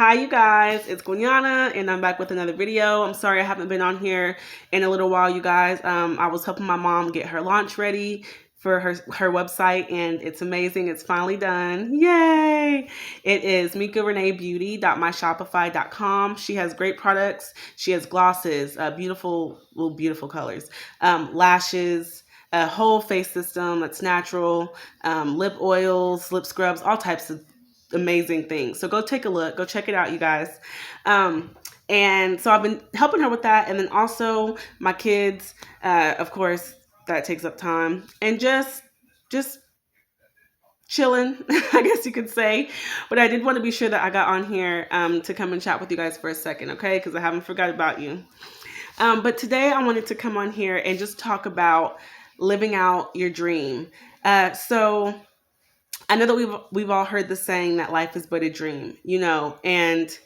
Hi, you guys. It's Gunyana, and I'm back with another video. I'm sorry I haven't been on here in a little while, you guys. I was helping my mom get her launch ready for her website, and it's amazing. It's finally done. Yay! It is mikareneebeauty.myshopify.com. She has great products. She has glosses, beautiful colors, lashes, a whole face system that's natural, lip oils, lip scrubs, all types of amazing things. So go take a look, go check it out, you guys. And so I've been helping her with that, and then also my kids, of course, that takes up time, and just chilling, I guess you could say. But I did want to be sure that I got on here to come and chat with you guys for a second, okay? Because I haven't forgot about you. But today I wanted to come on here and just talk about living out your dream. So I know that we've all heard the saying that life is but a dream, and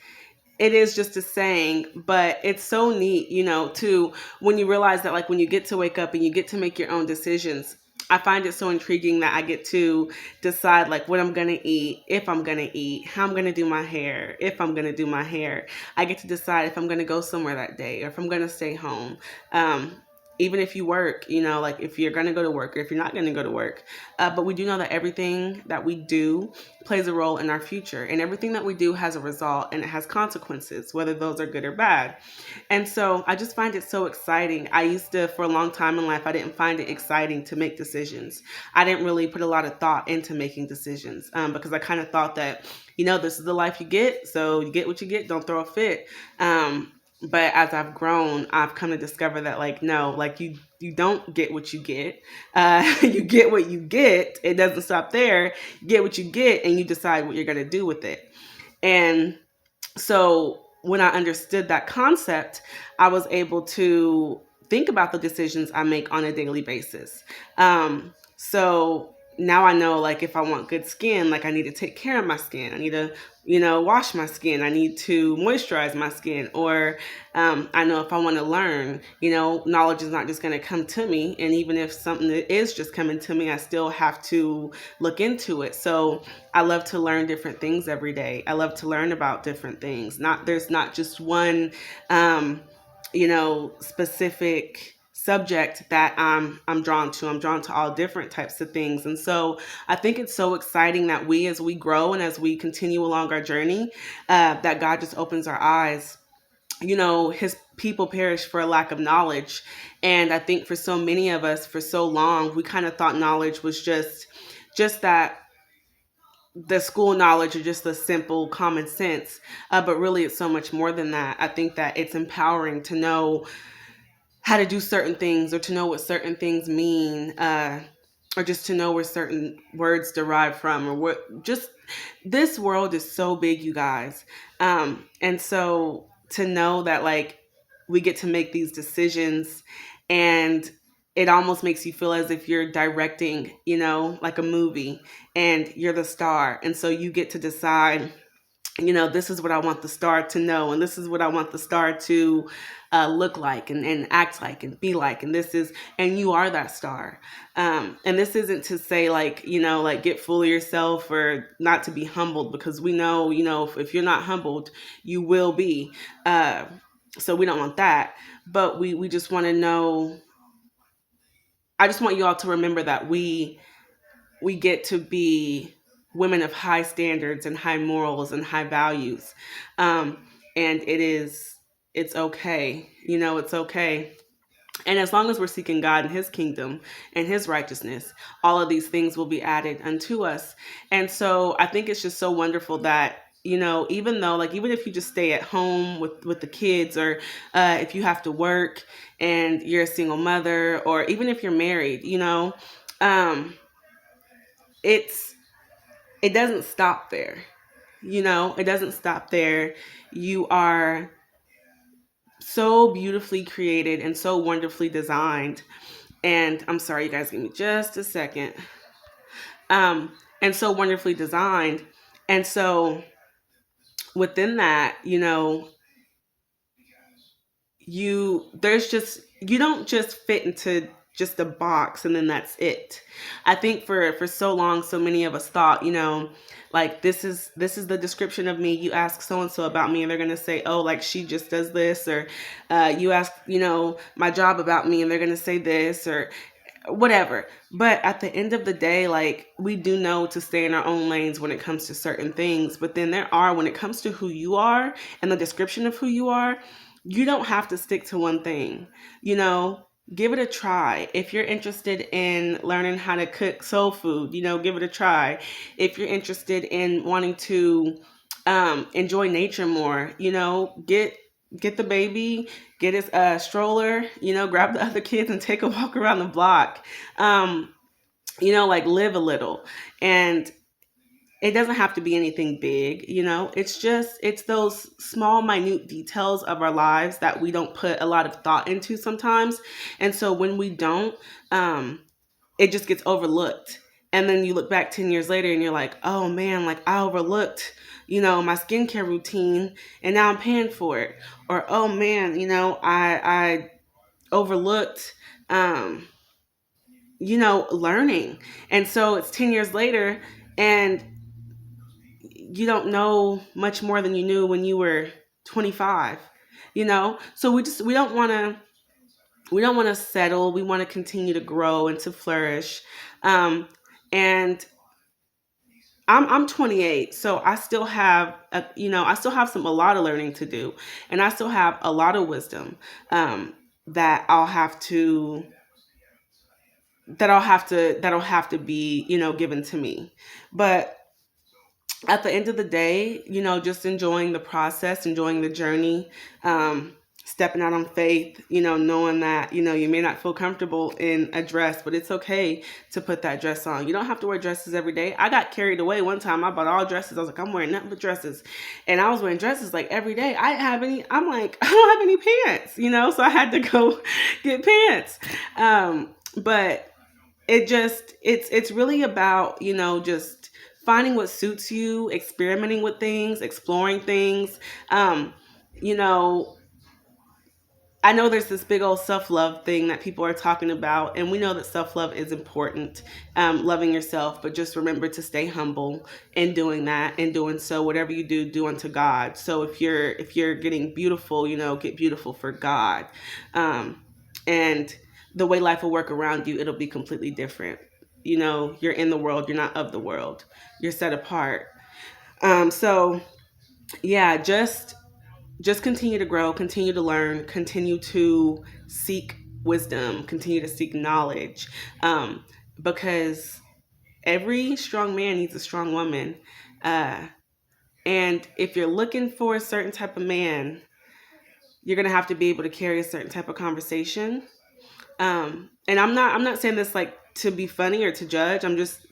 it is just a saying, but it's so neat, to when you realize that, like, when you get to wake up and you get to make your own decisions. I find it so intriguing that I get to decide, like, what I'm going to eat, if I'm going to eat, how I'm going to do my hair, if I'm going to do my hair. I get to decide if I'm going to go somewhere that day or if I'm going to stay home. Even if you work, like if you're going to go to work or if you're not going to go to work. But we do know that everything that we do plays a role in our future, and everything that we do has a result and it has consequences, whether those are good or bad. And so I just find it so exciting. I used to, for a long time in life, I didn't find it exciting to make decisions. I didn't really put a lot of thought into making decisions because I kind of thought that, this is the life you get. So you get what you get, don't throw a fit. But as I've grown, I've come to discover that, like, no, like you don't get what you get. You get what you get. It doesn't stop there. You get what you get, and you decide what you're going to do with it. And so when I understood that concept, I was able to think about the decisions I make on a daily basis. So now I know, like, if I want good skin, like, I need to take care of my skin. I need to, wash my skin. I need to moisturize my skin. Or I know if I want to learn, knowledge is not just going to come to me. And even if something is just coming to me, I still have to look into it. So I love to learn different things every day. I love to learn about different things. There's not just one, specific subject that I'm drawn to. I'm drawn to all different types of things. And so I think it's so exciting that as we grow and as we continue along our journey, that God just opens our eyes. His people perish for a lack of knowledge. And I think for so many of us, for so long, we kind of thought knowledge was just that, the school knowledge, or just the simple common sense. But really, it's so much more than that. I think that it's empowering to know how to do certain things, or to know what certain things mean, or just to know where certain words derive from, or what. Just, this world is so big, you guys. And so to know that, like, we get to make these decisions, and it almost makes you feel as if you're directing, like a movie, and you're the star. And so you get to decide, this is what I want the star to know, and this is what I want the star to look like, and act like, and be like, and you are that star. And this isn't to say, like, like, get full of yourself, or not to be humbled, because we know, if you're not humbled, you will be. So we don't want that, but we just want to know. I just want you all to remember that we get to be women of high standards and high morals and high values. And it's okay. It's okay. And as long as we're seeking God and his kingdom and his righteousness, all of these things will be added unto us. And so I think it's just so wonderful that, even though, like, even if you just stay at home with the kids, or if you have to work and you're a single mother, or even if you're married, um, it doesn't stop there. It doesn't stop there. You are so beautifully created and so wonderfully designed. And I'm sorry, you guys, give me just a second. And so wonderfully designed. And so within that, you don't just fit into just a box and then that's it. I think for so long, so many of us thought, like this is the description of me. You ask so and so about me and they're gonna say, oh, like she just does this, or you ask, my job about me and they're gonna say this or whatever. But at the end of the day, like we do know to stay in our own lanes when it comes to certain things. But then there are, when it comes to who you are and the description of who you are, you don't have to stick to one thing. You know, give it a try. If you're interested in learning how to cook soul food, give it a try. If you're interested in wanting to enjoy nature more, get the baby, get his stroller, grab the other kids and take a walk around the block. Um, like live a little. And it doesn't have to be anything big, it's those small, minute details of our lives that we don't put a lot of thought into sometimes. And so when we don't, it just gets overlooked. And then you look back 10 years later and you're like, oh man, like I overlooked, my skincare routine and now I'm paying for it. Or, oh man, I overlooked, learning. And so it's 10 years later and you don't know much more than you knew when you were 25, So we don't want to settle. We want to continue to grow and to flourish. And I'm 28, so I still have a lot of learning to do, and I still have a lot of wisdom that that'll have to be given to me. But at the end of the day, just enjoying the process, enjoying the journey, stepping out on faith, knowing that, you may not feel comfortable in a dress, but it's okay to put that dress on. You don't have to wear dresses every day. I got carried away one time. I bought all dresses. I was like, I'm wearing nothing but dresses. And I was wearing dresses like every day. I'm like, I don't have any pants, so I had to go get pants. But it's really about, just finding what suits you, experimenting with things, exploring things. You know, I know there's this big old self love thing that people are talking about, and we know that self love is important, loving yourself. But just remember to stay humble in doing that. In doing so, whatever you do, do unto God. So if you're getting beautiful, get beautiful for God, and the way life will work around you, it'll be completely different. You're in the world, you're not of the world. You're set apart. So yeah, just continue to grow, continue to learn, continue to seek wisdom, continue to seek knowledge, because every strong man needs a strong woman. Uh, and if you're looking for a certain type of man, you're gonna have to be able to carry a certain type of conversation. And I'm not saying this like to be funny or to judge. I'm just,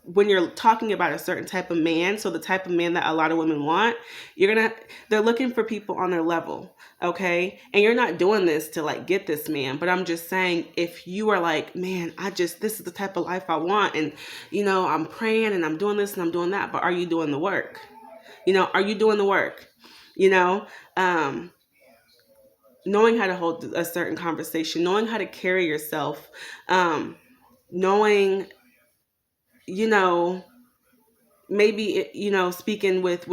when you're talking about a certain type of man, so the type of man that a lot of women want, they're looking for people on their level, okay? And you're not doing this to like get this man, but I'm just saying, if you are like, man, this is the type of life I want, and I'm praying and I'm doing this and I'm doing that, but are you doing the work? Are you doing the work? You know, um, Knowing how to hold a certain conversation, knowing how to carry yourself, knowing, you know, maybe speaking with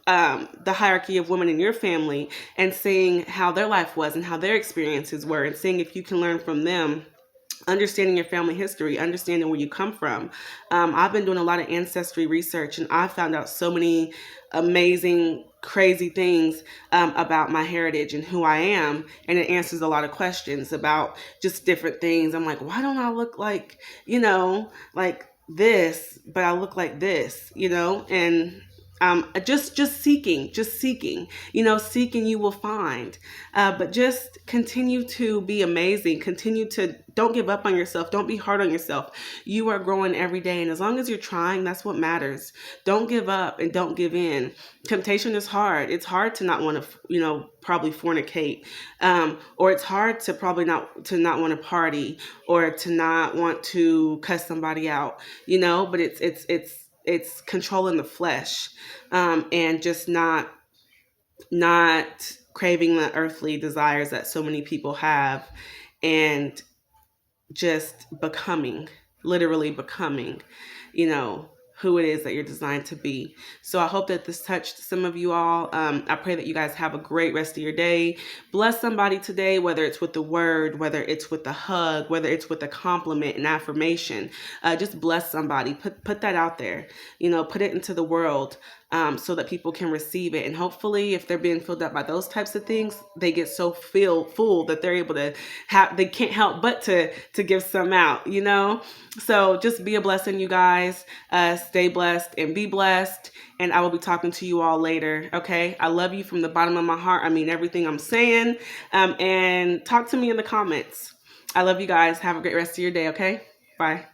the hierarchy of women in your family and seeing how their life was and how their experiences were, and seeing if you can learn from them, understanding your family history, understanding where you come from. I've been doing a lot of ancestry research, and I found out so many amazing, crazy things about my heritage and who I am. And it answers a lot of questions about just different things. I'm like, why don't I look like this, but I look like this, and just seeking, seeking you will find. But just continue to be amazing. Continue to, don't give up on yourself. Don't be hard on yourself. You are growing every day. And as long as you're trying, that's what matters. Don't give up and don't give in. Temptation is hard. It's hard to not want to, probably fornicate. Or it's hard to probably not want to party, or to not want to cuss somebody out, but it's controlling the flesh, and just not craving the earthly desires that so many people have. And just becoming, literally becoming, you know, who it is that you're designed to be. So I hope that this touched some of you all. I pray that you guys have a great rest of your day. Bless somebody today, whether it's with the word, whether it's with a hug, whether it's with a compliment, an affirmation. Just bless somebody. Put that out there. You know, put it into the world. So that people can receive it. And hopefully, if they're being filled up by those types of things, they get so full that they're able to have, they can't help but to give some out, you know? So just be a blessing, you guys. Stay blessed and be blessed. And I will be talking to you all later. Okay. I love you from the bottom of my heart. I mean everything I'm saying. And talk to me in the comments. I love you guys. Have a great rest of your day. Okay. Bye.